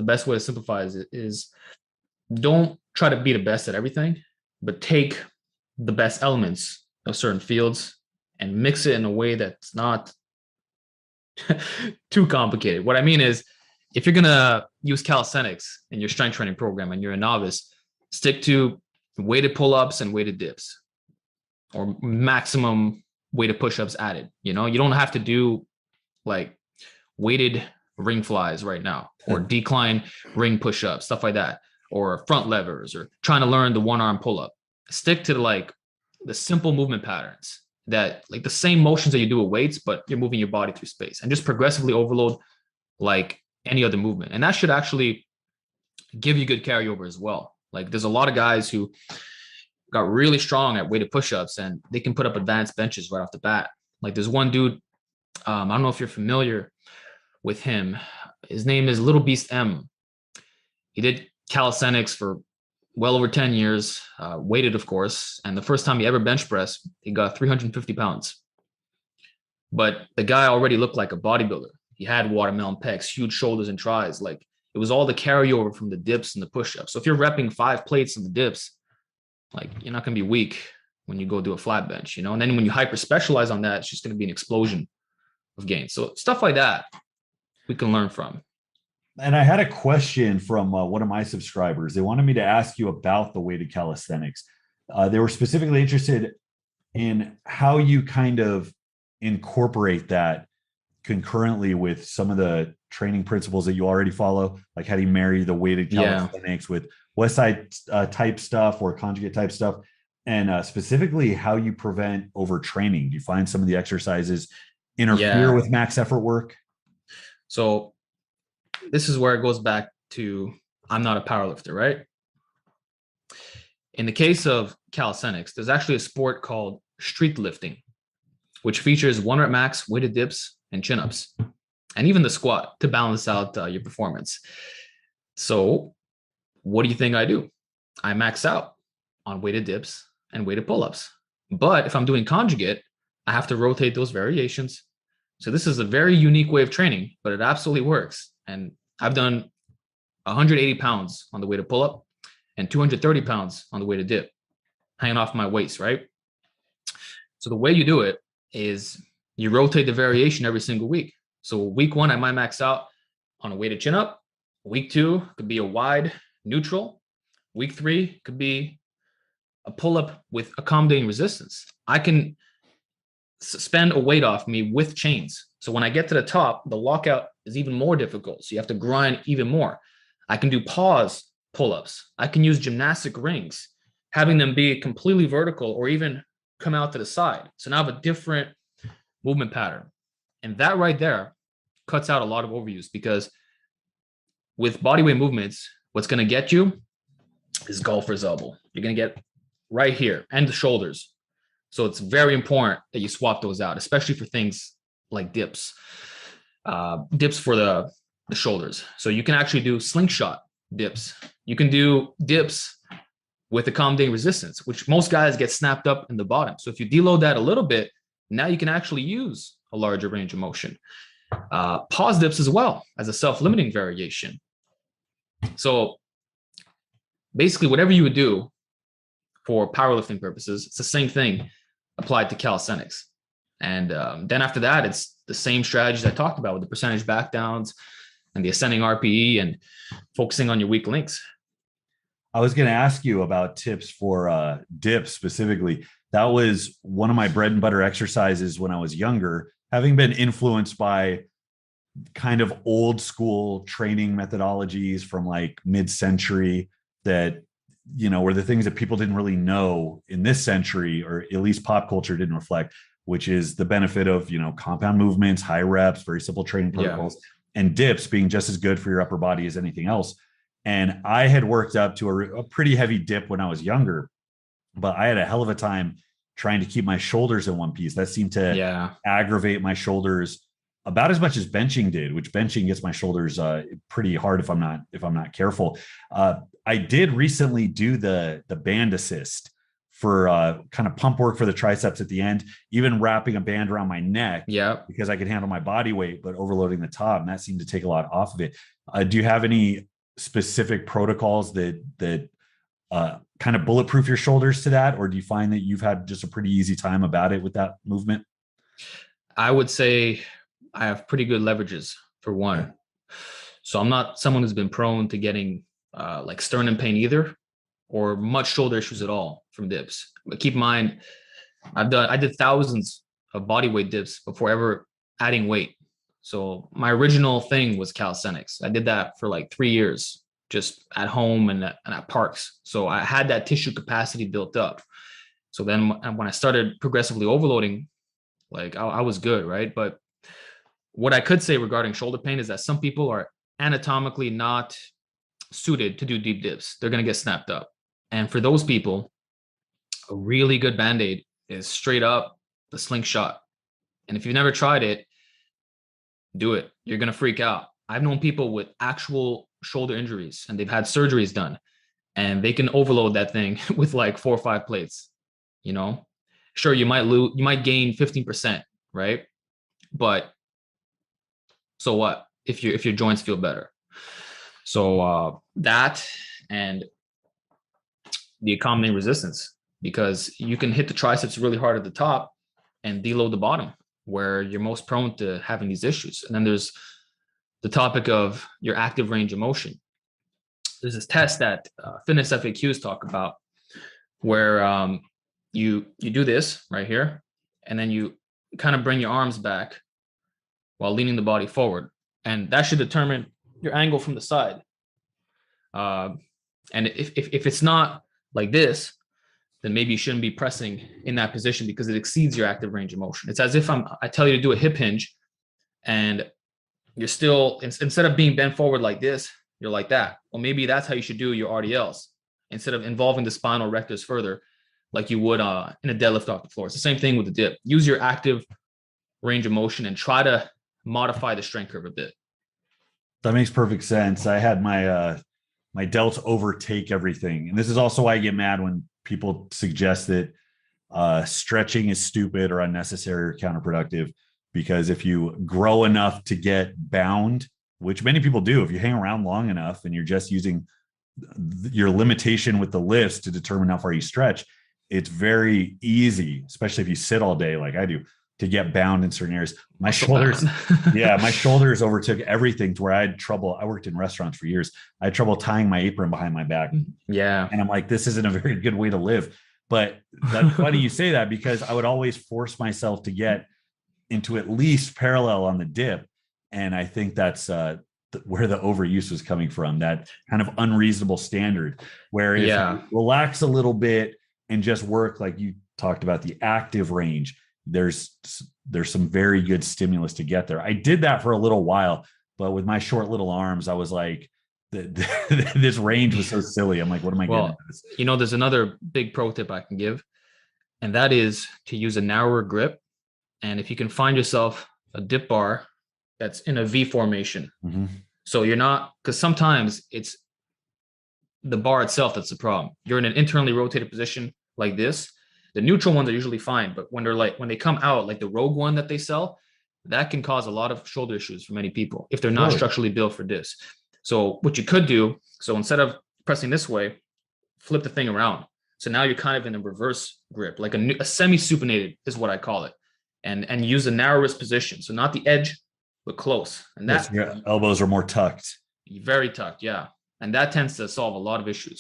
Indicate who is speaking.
Speaker 1: the best way to simplify is don't try to be the best at everything, but take the best elements of certain fields and mix it in a way that's not too complicated. What I mean is, if you're gonna use calisthenics in your strength training program and you're a novice, stick to weighted pull-ups and weighted dips, or maximum weighted push-ups added. You know, you don't have to do like weighted ring flies right now, or decline ring push-ups, stuff like that, or front levers, or trying to learn the one arm pull-up. Stick to like the simple movement patterns, that like the same motions that you do with weights, but you're moving your body through space, and just progressively overload like any other movement. And that should actually give you good carryover as well. Like there's a lot of guys who got really strong at weighted push-ups and they can put up advanced benches right off the bat. Like there's one dude, I don't know if you're familiar with him. His name is Little Beast M. He did calisthenics for well over 10 years, weighted, of course. And the first time he ever bench pressed, he got 350 pounds. But the guy already looked like a bodybuilder. He had watermelon pecs, huge shoulders and tries. Like it was all the carryover from the dips and the push-ups. So if you're repping 5 plates in the dips, like you're not going to be weak when you go do a flat bench, you know? And then when you hyper specialize on that, it's just going to be an explosion of gain. So stuff like that we can learn from.
Speaker 2: And I had a question from one of my subscribers. They wanted me to ask you about the weighted calisthenics. They were specifically interested in how you kind of incorporate that concurrently with some of the training principles that you already follow. Like how do you marry the weighted calisthenics with West Side type stuff or conjugate type stuff? And specifically how you prevent overtraining. Do you find some of the exercises interfere with max effort work?
Speaker 1: So this is where it goes back to, I'm not a powerlifter, right? In the case of calisthenics, there's actually a sport called street lifting, which features 1 rep max weighted dips and chin-ups, and even the squat to balance out your performance. So what do you think I do? I max out on weighted dips and weighted pull-ups. But if I'm doing conjugate, I have to rotate those variations. So this is a very unique way of training, but it absolutely works. And I've done 180 pounds on the weighted pull-up and 230 pounds on the weighted dip, hanging off my waist, right? So the way you do it is you rotate the variation every single week. So week 1, I might max out on a weighted chin up. Week 2 could be a wide neutral. Week 3 could be a pull up with accommodating resistance. I can suspend a weight off me with chains. So when I get to the top, the lockout is even more difficult. So you have to grind even more. I can do pause pull-ups. I can use gymnastic rings, having them be completely vertical or even come out to the side. So now I have a different movement pattern. And that right there cuts out a lot of overuse, because with bodyweight movements, what's going to get you is golfer's elbow. You're going to get right here and the shoulders. So it's very important that you swap those out, especially for things like dips, dips for the shoulders. So you can actually do slingshot dips. You can do dips with accommodating resistance, which most guys get snapped up in the bottom. So if you deload that a little bit, now you can actually use a larger range of motion. Pause dips as well as a self-limiting variation. So basically whatever you would do for powerlifting purposes, it's the same thing applied to calisthenics. And then after that, it's the same strategies I talked about with the percentage back downs and the ascending RPE and focusing on your weak links.
Speaker 2: I was going to ask you about tips for dips specifically. That was one of my bread and butter exercises when I was younger, having been influenced by kind of old school training methodologies from like mid-century that, you know, were the things that people didn't really know in this century, or at least pop culture didn't reflect, which is the benefit of, you know, compound movements, high reps, very simple training protocols, and dips being just as good for your upper body as anything else. And I had worked up to a pretty heavy dip when I was younger, but I had a hell of a time trying to keep my shoulders in one piece. That seemed to aggravate my shoulders about as much as benching did, which benching gets my shoulders pretty hard if I'm not careful. I did recently do the band assist for kind of pump work for the triceps at the end, even wrapping a band around my neck because I could handle my body weight, but overloading the top. And that seemed to take a lot off of it. Do you have any specific protocols that kind of bulletproof your shoulders to that, or do you find that you've had just a pretty easy time about it with that movement?
Speaker 1: I would say I have pretty good leverages for one.
Speaker 2: Yeah.
Speaker 1: So I'm not someone who's been prone to getting like sternum pain either, or much shoulder issues at all from dips. But keep in mind, I did thousands of body weight dips before ever adding weight. So my original thing was calisthenics. I did that for like 3 years, just at home and at parks. So I had that tissue capacity built up. So then when I started progressively overloading, like I was good, right? But what I could say regarding shoulder pain is that some people are anatomically not suited to do deep dips. They're going to get snapped up. And for those people, a really good band-aid is straight up the slingshot. And if you've never tried it, do it. You're going to freak out. I've known people with actual shoulder injuries and they've had surgeries done and they can overload that thing with like 4 or 5 plates, you know? Sure, you might gain 15%, right? But so what if your joints feel better? So that and the accommodating resistance, because you can hit the triceps really hard at the top and deload the bottom where you're most prone to having these issues. And then there's the topic of your active range of motion. There's this test that fitness FAQs talk about where you do this right here, and then you kind of bring your arms back while leaning the body forward. And that should determine your angle from the side. And if it's not like this, then maybe you shouldn't be pressing in that position because it exceeds your active range of motion. It's as if I tell you to do a hip hinge and you're still, instead of being bent forward like this, you're like that. Well, maybe that's how you should do your RDLs instead of involving the spinal rectus further like you would in a deadlift off the floor. It's the same thing with the dip. Use your active range of motion and try to modify the strength curve a bit.
Speaker 2: That makes perfect sense. I had my delts overtake everything. And this is also why I get mad when people suggest that stretching is stupid or unnecessary or counterproductive, because if you grow enough to get bound, which many people do, if you hang around long enough and you're just using your limitation with the lifts to determine how far you stretch, it's very easy, especially if you sit all day like I do, to get bound in certain areas. My shoulders, my shoulders overtook everything to where I had trouble. I worked in restaurants for years. I had trouble tying my apron behind my back.
Speaker 1: Yeah.
Speaker 2: And I'm like, this isn't a very good way to live. But that's funny you say that, because I would always force myself to get into at least parallel on the dip. And I think that's where the overuse was coming from, that kind of unreasonable standard where if you relax a little bit and just work, like you talked about, the active range, there's some very good stimulus to get there. I did that for a little while, but with my short little arms, I was like, this range was so silly. I'm like, what am I getting at this?
Speaker 1: You know, there's another big pro tip I can give, and that is to use a narrower grip. And if you can find yourself a dip bar that's in a V formation, so you're not, because sometimes it's the bar itself that's the problem. You're in an internally rotated position like this. The neutral ones are usually fine, but when they come out, like the Rogue one that they sell, that can cause a lot of shoulder issues for many people if they're not structurally built for this. So what you could do, so instead of pressing this way, flip the thing around. So now you're kind of in a reverse grip, like a semi-supinated is what I call it, and use the narrowest position. So not the edge, but close. And that
Speaker 2: your elbows are more tucked.
Speaker 1: Very tucked, yeah. And that tends to solve a lot of issues.